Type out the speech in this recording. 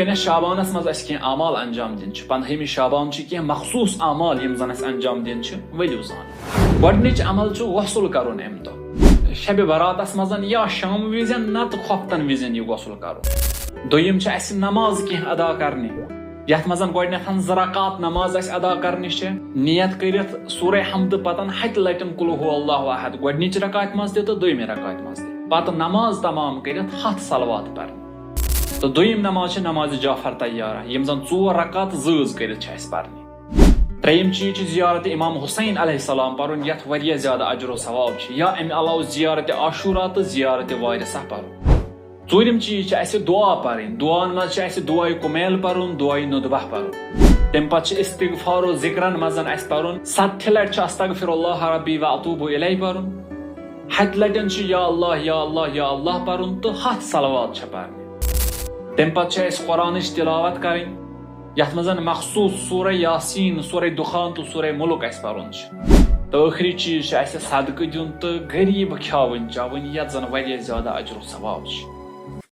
کن شابانس مز اس کی اعمال انجام دن 15 شابان کی مخصوص اعمال یم زن اس انجام دن ولو زان گۄڈنِچ عمل غسل کرن ام دۄہ شب براتس مزن یا شام وزن نت خۄفتن وزن یہ غسل کرن دویم اس نماز کی ادا کرنی یتھ مزن گۄڈنیتھ 2 رکعات نماز اس ادا کرنی نیت کرت سورہ حمد پتن 7 لٹن قل هو اللہ احد گۄڈنِچ رکعت مز تہ دویمہِ رکعت مز تہ پتہ نماز تمام کرت 7 صلوات پرن تو دویم نماز نماز جعفر طیارہ یم زن 4 رکعت زۭز کرت اس پرنی تریم چیز زیارت امام حسین علیہ السلام پرن یتھ واریاہ زیادہ اجر و ثواب یا ام علاوہ زیارت عاشورہ تو زیارت وارثہ پرن ژوٗرِم چیز اس دعا پرن دعان مز اس دعائے کمیل پرن دعائے ندبہ پرن تم پتہ استغفار و ذکرن مزن اس پرن 7 لٹ استغفر اللہ ربی و اتوب الیہ پرن 7 لٹن یا اللہ یا اللہ یا اللہ پرن تو 7 صلوات پرن تم پتہ اس قرآن تلاوت کریں یتھ مزن مخصوص سورہ یاسین سورہ دخان تو سورہ ملک اس پرن تو ٲخری چیز اس صدقہ دین تو غریب کھیاون چاون یتھ زن واریاہ زیادہ اجر و ثواب